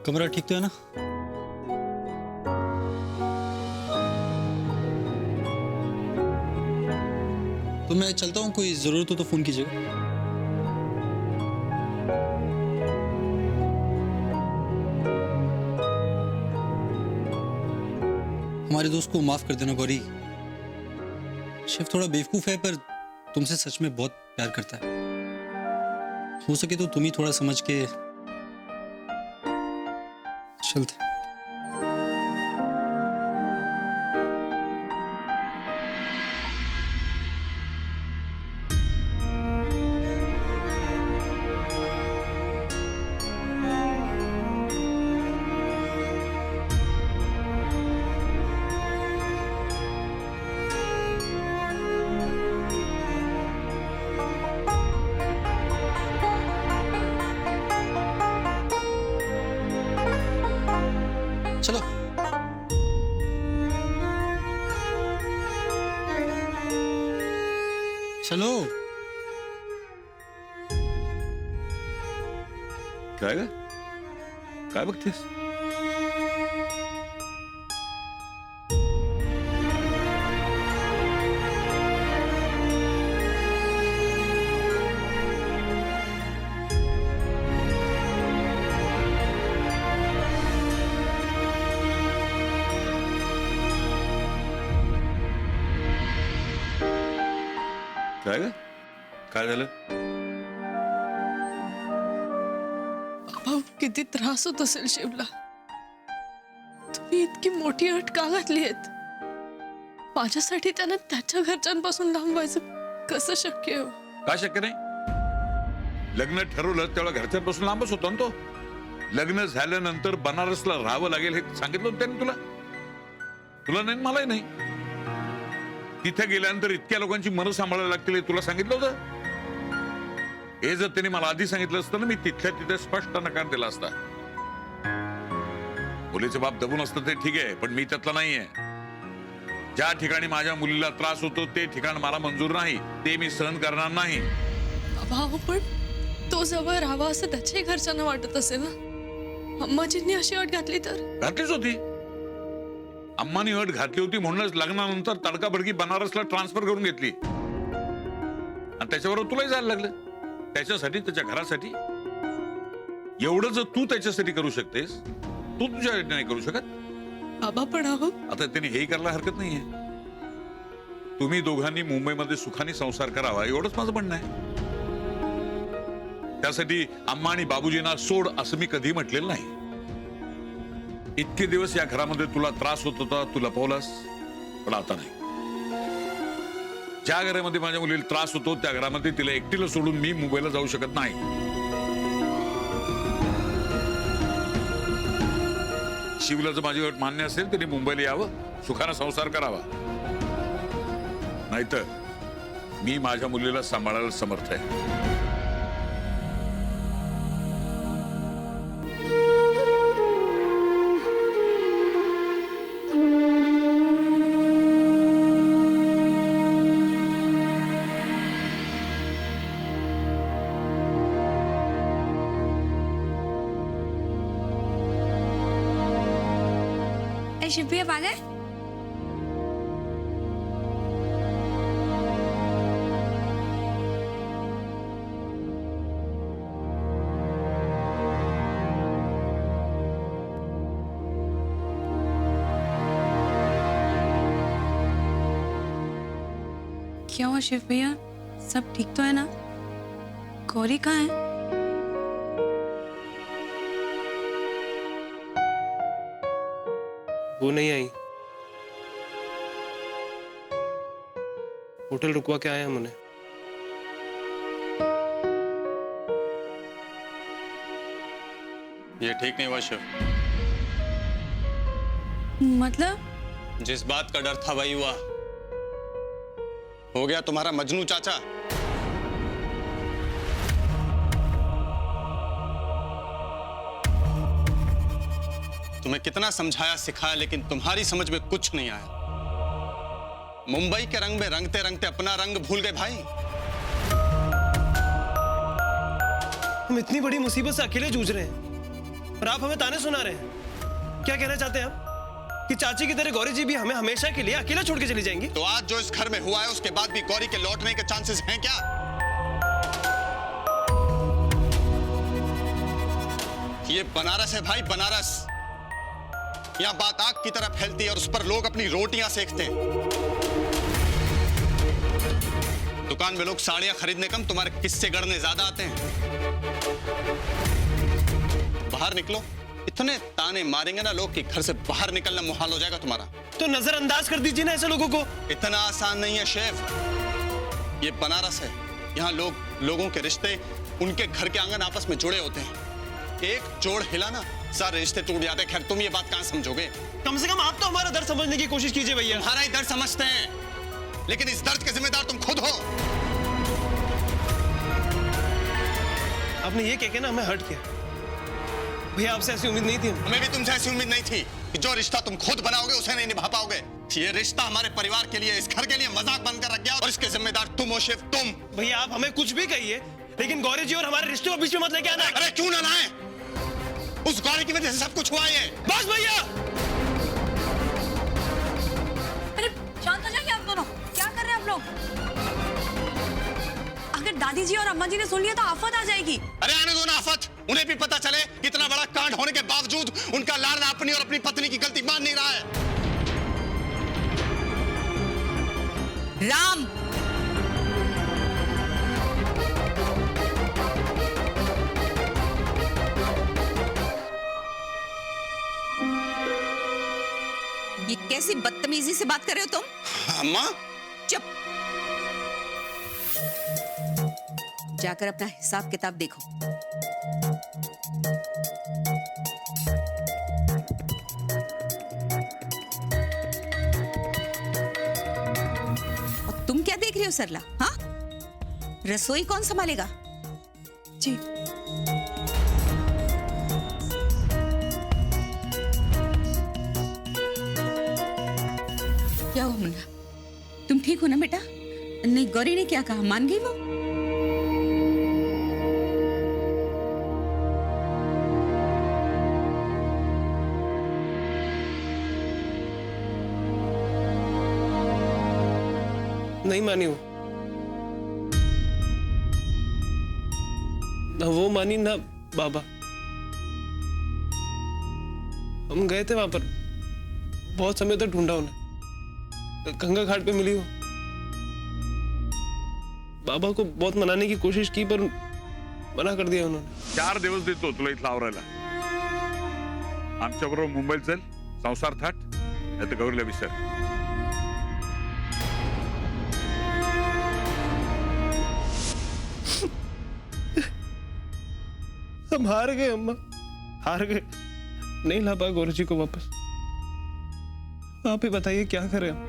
कमरा ठीक तो है ना? तो मैं चलता हूँ, कोई जरूरत हो तो फोन कीजिएगा। हमारे दोस्त को माफ कर देना गौरी। शिव थोड़ा बेवकूफ है, पर तुमसे सच में बहुत प्यार करता है। हो सके तो तुम ही थोड़ा समझ के चलते। चलो। चलो। काय ग? काय बघतेस? काय ग? काय झालं? बाबा किती त्रास होत असेल शिवला. तुम्ही इतकी मोठी अट का घातली आहेत? माझ्यासाठी त्यानं त्याच्या घरच्यांपासून लांब व्हायचं कसं शक्य हो? का शक्य नाही? लग्न ठरवलं तेव्हा घरच्यांपासून लांबच होता ना तो. लग्न झाल्यानंतर बनारसला राहावं लागेल हे सांगितलं होतं त्याने तुला. तुला नाही, मलाही नाही. तिथे गेल्यानंतर इतक्या लोकांची मनं सांभाळायला लागतील हे तुला सांगितलं होतं? हे जर त्यांनी मला आधी सांगितलं असतं ना, मी तिथल्या तिथे स्पष्ट नकार दिला असता. मुलीचे बाप दबून असतं ते ठीक आहे, पण मी त्यातला नाहीये. ज्या ठिकाणी माझ्या मुलीला त्रास होतो ते ठिकाण मला मंजूर नाही, ते मी सहन करणार नाही. बाबा हो, पण तो जवळ राहावा असं त्याच्याही घरच्यांना वाटत असेल ना. अम्माजींनी अशी अट घातली तर? घातलीच होती. अम्मानी अट घातली होती म्हणूनच लग्नानंतर तडकाबडकी बनारसला ट्रान्सफर करून घेतली. आणि त्याच्याबरोबर तुलाही जायला लागलं. त्याच्यासाठी, त्याच्या घरासाठी. एवढं जर तू त्याच्यासाठी करू शकतेस, तू तुझ्या नाही करू शकत? बाबा पण अहो, आता त्यांनी हेही करायला हरकत नाहीये. तुम्ही दोघांनी मुंबईमध्ये सुखाने संसार करावा एवढंच माझं म्हणणं आहे. त्यासाठी अम्मा आणि बाबूजींना सोड असं मी कधी म्हटलेलं नाही. इतके दिवस या घरामध्ये तुला त्रास होत होता, तू लपवलास, पण आता नाही. ज्या घरामध्ये माझ्या मुलीला त्रास होतो त्या घरामध्ये तिला एकटीला सोडून मी मुंबईला जाऊ शकत नाही. शिवला जर माझी अट मान्य असेल तरी मुंबईला यावं, सुखाने संसार करावा. नाहीतर मी माझ्या मुलीला सांभाळायला समर्थ आहे. शिव भैया आ गए? क्या हुआ शिव भैया, सब ठीक तो है ना? गौरी कहाँ है? वो नहीं आई. होटल रुकवा के आए हम उन्हें. ये ठीक नहीं हुआ शिव। मतलब? जिस बात का डर था वही हुआ। हो गया तुम्हारा मजनू चाचा। तुम्हें कितना समझाया सिखाया, लेकिन तुम्हारी समझ में कुछ नहीं आया। मुंबई के रंग में रंगते रंगते अपना रंग भूल गए भाई। हम इतनी बड़ी मुसीबत से अकेले जूझ रहे हैं, और आप हमें ताने सुना रहे हैं। क्या कहना चाहते हैं आप कि चाची की तरह गौरी जी भी हमें हमेशा के लिए अकेला छोड़ के चली जाएंगी? तो आज जो इस घर में हुआ है उसके बाद भी गौरी के लौटने के चांसेस हैं क्या? ये बनारस है भाई, बनारस। यहां बात आग की तरह फैलती है और उस पर लोग अपनी रोटियां सेकते हैं। दुकान में लोग साड़ियां खरीदने कम, तुम्हारे किस्से गढ़ने ज्यादा आते हैं। बाहर निकलो, इतने ताने मारेंगे ना लोग कि घर से बाहर निकलना मुहाल हो जाएगा तुम्हारा। तो नजरअंदाज कर दीजिए ना ऐसे लोगों को। इतना आसान नहीं है शेफ। ये बनारस है, यहाँ लोगों के रिश्ते उनके घर के आंगन आपस में जुड़े होते हैं। एक जोड़ हिला ना सारे रिश्ते टूट जाते हैं। खैर तुम ये बात कहां समझोगे? कम से कम आप तो हमारा दर्द समझने की कोशिश कीजिए भैया। तुम्हारा ही दर्द समझते हैं, लेकिन इस दर्द के जिम्मेदार तुम खुद हो। आपने ये कह के ना हमें हर्ट किया भैया। आपसे ऐसी उम्मीद नहीं थी हमें भी तुमसे ऐसी उम्मीद नहीं थी कि जो रिश्ता तुम खुद बनाओगे उसे नहीं निभा पाओगे। ये रिश्ता हमारे परिवार के लिए, इस घर के लिए मजाक बनकर रख गया और इसके जिम्मेदार तुम हो शेफ, तुम। भैया आप हमें कुछ भी कहिए, लेकिन गौरी जी और हमारे रिश्ते को बीच में मत लेके आना। अरे क्यों ना लाए? उस गौरी की वजह से सब कुछ हुआ है। बस भैया। अरे शांत हो जाइए आप दोनों, क्या कर रहे हैं आप लोग? अगर दादी जी और अम्मा जी ने सुन लिया तो आफत आ जाएगी। अरे आने दो ना आफत, उन्हें भी पता चले कितना बड़ा कांड होने के बावजूद उनका लाडला अपनी और अपनी पत्नी की गलती मान नहीं रहा है। राम, ये कैसी बदतमीजी से बात कर रहे हो तुम? अम्मा, चुप। जाकर अपना हिसाब किताब देखो। और तुम क्या देख रही हो सरला? हाँ, रसोई कौन संभालेगा? जी क्या हुआ मुन्ना, तुम ठीक हो ना बेटा? नहीं, गौरी ने क्या कहा, मान गई वो? नहीं मानी वो, ना वो मानी ना बाबा। हम गए थे वहां पर, बहुत समय तक ढूंढा उन्हें, गंगा घाट पे मिली वो। बाबा को बहुत मनाने की कोशिश की पर मना कर दिया उन्होंने। 4 दिवस देतो तुला इथं आवरायला. आमच्या बरोबर मुंबईत चल, संसार थाट, नाही तर गौरीला विसर. हम हार गए अम्मा, हार गए। नहीं ला पाए गौरी जी को वापस। आप ही बताइए क्या करें हम?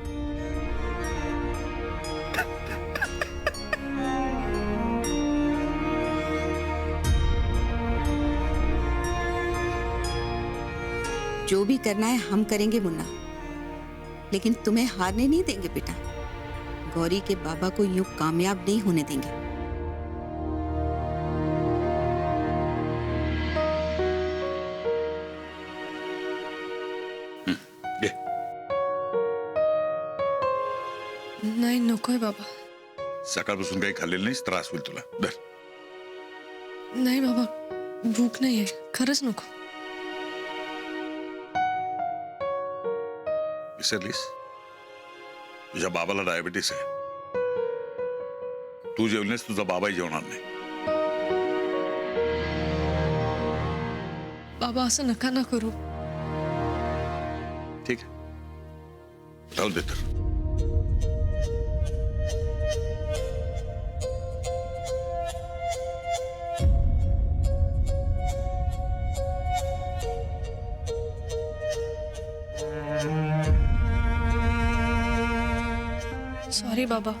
जो भी करना है हम करेंगे मुन्ना, लेकिन तुम्हें हारने नहीं देंगे बेटा। गौरी के बाबा को यूं कामयाब नहीं होने देंगे। घे. नाही नकोय बाबा. सकाळपासून काही खाल्लेलं नाहीस, त्रास होईल तुला. धर. नाही बाबा, भूक नाहीये, खरंच नको. विसरलीस? तुझ्या बाबाला डायबिटीस आहे. तू जेवलीस, तुझा बाबाही जेवणार नाही. बाबा असं नका ना करू. ठीक आहे, राहू दे तर. सॉरी बाबा.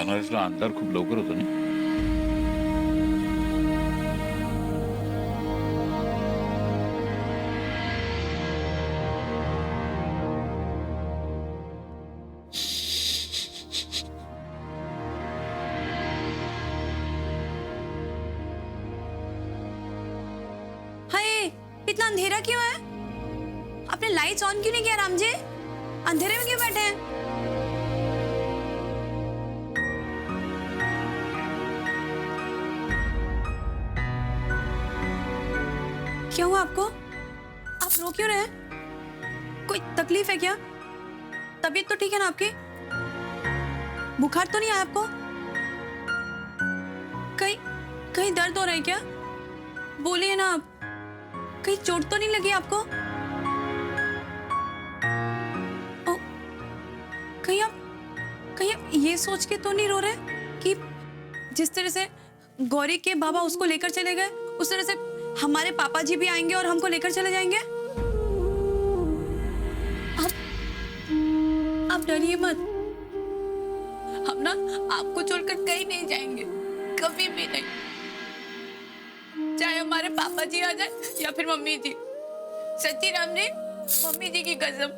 बनारसला अंधार खूप लवकर होतो ना. हाय, इतना अंधेरा क्यों है? आपने लाइट्स ऑन क्यों नहीं किया राम जी? अंधेरे में क्यों बैठे हैं? क्या हुआ आपको? आप रो क्यों रहे हैं? कोई तकलीफ है क्या? तबीयत तो ठीक है ना आपकी? बुखार तो नहीं आया आपको? कहीं कहीं दर्द हो रहा है क्या? बोलिए ना आप. कहीं चोट तो नहीं लगी आपको? ओ, कहीं आप ये सोच के तो नहीं रो रहे कि जिस तरह से गौरी के बाबा उसको लेकर चले गए, उस तरह से हमारे पापा जी भी आएंगे और हमको लेकर चले जाएंगे? आप डरिए मत. हम ना आपको छोड़कर कहीं नहीं जाएंगे, कभी भी नहीं. चाहे हमारे पापा जी आ जाए या फिर मम्मी जी. सच्ची राम जी, मम्मी जी की कसम.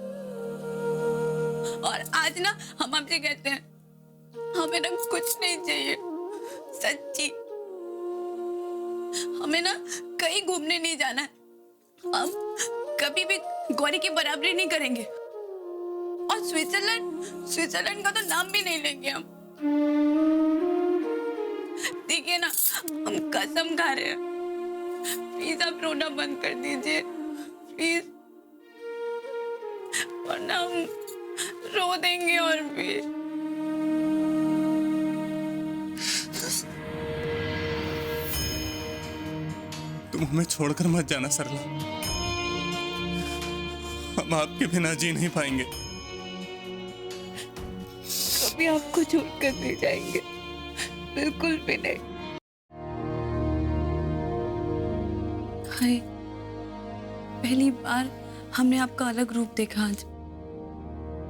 और आज ना हम आपसे कहते हैं, हमें ना कुछ नहीं चाहिए. सच्ची, हमें ना कहीं घूमने नहीं जाना है. हम कभी भी गौरी की बराबरी नहीं करेंगे. और स्विट्जरलैंड का तो नाम भी नहीं लेंगे हम. देखिए ना, हम कसम खा रहे हैं. प्लीज आप रोना बंद कर दीजिए, प्लीज, वरना हम रो देंगे और भी. तुम हमें छोड़कर मत जाना सरला. हम आपके बिना जी नहीं पाएंगे. कभी आपको छोड़कर नहीं जाएंगे, बिल्कुल भी नहीं. हाय, पहली बार हमने आपका अलग रूप देखा आज.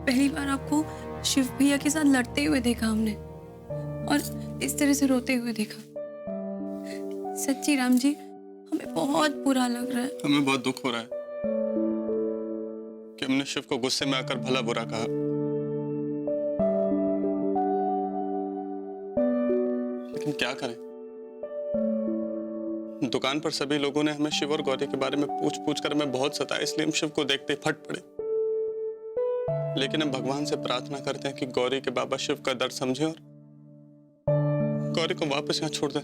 पहली बार आपको शिव भैया के साथ लड़ते हुए देखा हमने, और इस तरह से रोते हुए देखा. सच्ची राम जी, हमें बहुत बुरा लग रहा है. हमें बहुत दुख हो रहा है कि हमने शिव को गुस्से में आकर भला बुरा कहा. लेकिन क्या करें, दुकान पर सभी लोगों ने हमें शिव और गौरी के बारे में पूछ पूछ कर हमें बहुत सताया, इसलिए हम शिव को देखते ही फट पड़े. लेकिन हम भगवान से प्रार्थना करते हैं कि गौरी के बाबा शिव का दर्द समझे और गौरी को वापस यहाँ छोड़ दें.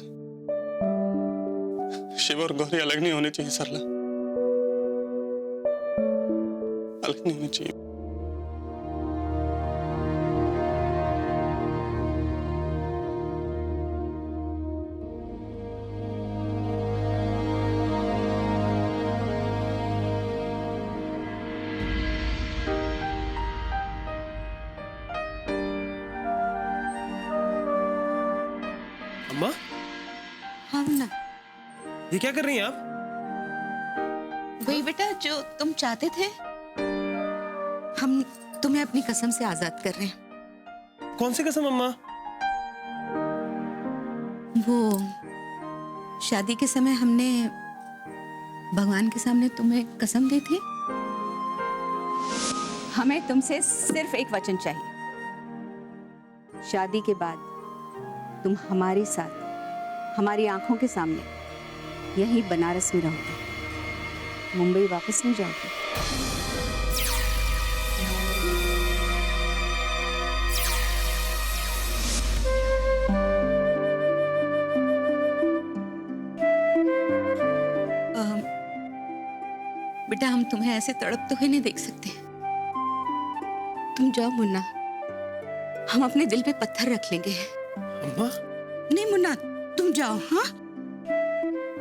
शिव और गौरी अलग नहीं होने चाहिए सरला, अलग नहीं होने चाहिए. अम्मा, हाँ मुन्ना, ये क्या कर रही हैं आप? वही बेटा जो तुम चाहते थे. हम तुम्हें अपनी कसम से आजाद कर रहे हैं. कौन सी कसम अम्मा? वो शादी के समय हमने भगवान के सामने तुम्हें कसम दी थी. हमें तुमसे सिर्फ एक वचन चाहिए. शादी के बाद तुम हमारे साथ, हमारी आंखों के सामने यहीं बनारस में रहोगे, मुंबई वापस नहीं जाओगे. बेटा, हम तुम्हें ऐसे तड़पते हुए नहीं देख सकते. तुम जाओ मुन्ना, हम अपने दिल पे पत्थर रख लेंगे. अम्मा, नहीं मुन्ना, तुम जाओ. हाँ,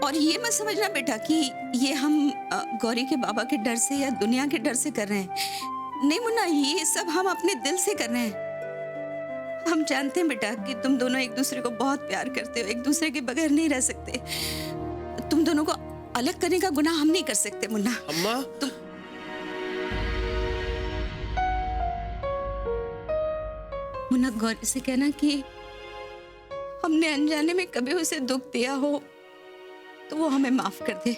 और ये मत समझना बेटा कि ये हम गौरी के बाबा के डर से या दुनिया के डर से कर रहे हैं. नहीं मुन्ना, ये सब हम अपने दिल से कर रहे हैं. हम जानते हैं बेटा कि तुम दोनों एक दूसरे को बहुत प्यार करते हो, एक दूसरे के बगैर नहीं रह सकते. तुम दोनों को अलग करने का गुनाह हम नहीं कर सकते मुन्ना. अम्मा, तुम मुन्ना, गौरी से कहना कि हमने अनजाने में कभी उसे दुख दिया हो तो वो हमें माफ कर दे।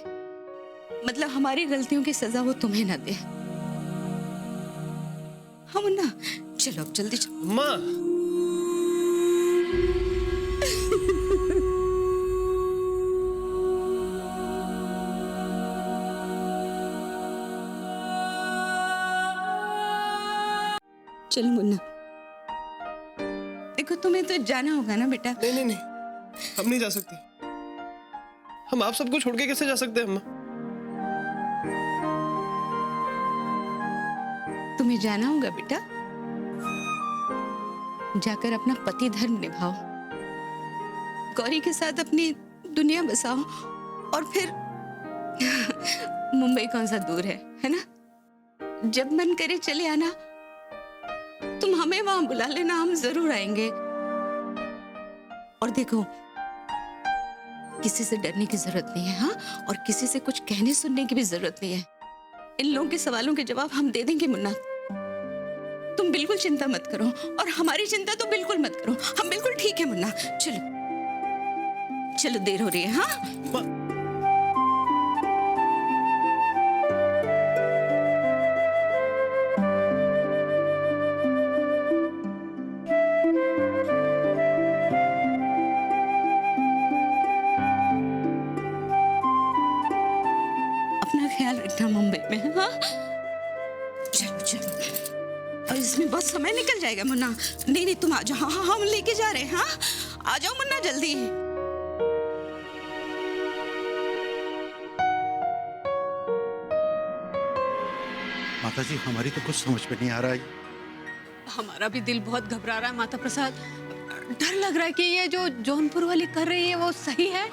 मतलब हमारी गलतियों की सजा वो तुम्हें ना दे। हाँ मुन्ना, चलो अब जल्दी चलो। अम्मा, चल मुन्ना, देखो तुम्हें तो जाना होगा ना बेटा। नहीं नहीं नहीं, हम नहीं जा सकते। हम आप सबको छोड़ के कैसे जा सकते हैं अम्मा? तुम्हें जाना होगा बेटा, जाकर अपना पति धर्म निभाओ, गौरी के साथ अपनी दुनिया बसाओ और फिर मुंबई कौन सा दूर है ना? जब मन करे चले आना, तुम हमें वहां बुला लेना, हम जरूर आएंगे। और देखो, किसी से डरने की जरूरत नहीं है, हाँ? और किसी से कुछ कहने सुनने की भी जरूरत नहीं है। इन लोगों के सवालों के जवाब हम दे देंगे मुन्ना, तुम बिल्कुल चिंता मत करो। और हमारी चिंता तो बिल्कुल मत करो, हम बिल्कुल ठीक है मुन्ना। चलो चलो, देर हो रही है। हाँ अपना ख्याल रखना मुंबई में। हाँ चलो चलो, और इसमें बहुत समय निकल जाएगा मुन्ना। नहीं नहीं, तुम आ जाओ। हाँ हाँ, हम लेके जा रहे हैं। हाँ आ जाओ मुन्ना, जल्दी। माता जी, हमारी तो कुछ समझ में नहीं आ रहा है। हमारा भी दिल बहुत घबरा रहा है माता प्रसाद। डर लग रहा है कि ये जो जौनपुर वाली कर रही है वो सही है।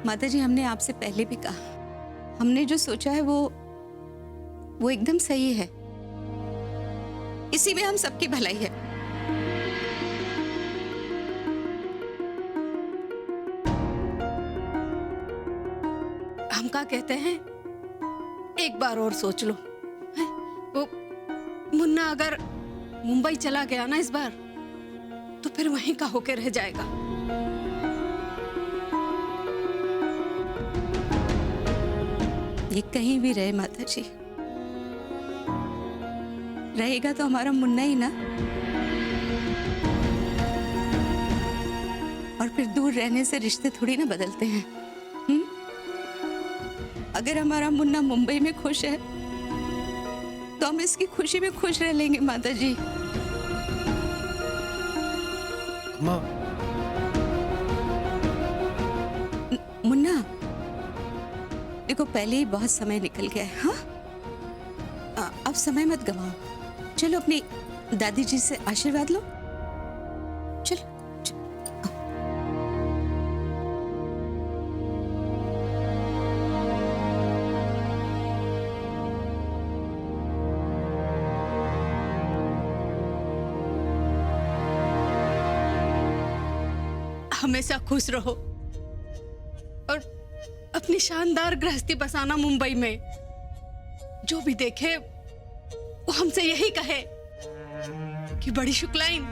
माता जी, हमने आपसे पहले भी कहा, हमने जो सोचा है वो एकदम सही है। इसी में हम सबकी भलाई है। हम क्या कहते हैं, एक बार और सोच लो। हैं? वो मुन्ना अगर मुंबई चला गया ना इस बार, तो फिर वहीं का होके रह जाएगा। ये कहीं भी रहे माता जी, रहेगा तो हमारा मुन्ना ही ना। और फिर दूर रहने से रिश्ते थोड़ी ना बदलते हैं। अगर हमारा मुन्ना मुंबई में खुश है तो हम इसकी खुशी में खुश रह लेंगे माता जी। अम्मा, मुन्ना देखो, पहले ही बहुत समय निकल गया है। हाँ अब समय मत गवाओ। चलो अपनी दादी जी से आशीर्वाद लो। चलो हमेशा खुश रहो और अपनी शानदार गृहस्थी बसाना मुंबई में। जो भी देखे वो हमसे यही कहे कि बड़ी शुक्लाइन,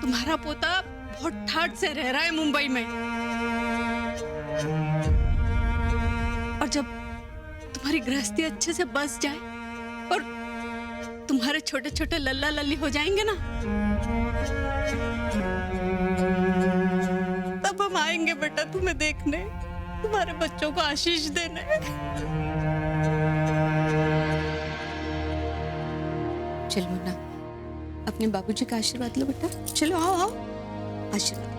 तुम्हारा पोता बहुत ठाट से रह रहा है मुंबई में। और जब तुम्हारी गृहस्थी अच्छे से बस जाए और तुम्हारे छोटे छोटे लल्ला लल्ली हो जाएंगे ना, तब हम आएंगे बेटा तुम्हें देखने, तुम्हारे बच्चों को आशीष देने। चल मुन्ना, अपने बाबूजी का आशीर्वाद लो बेटा। चलो आओ आओ, आशीर्वाद।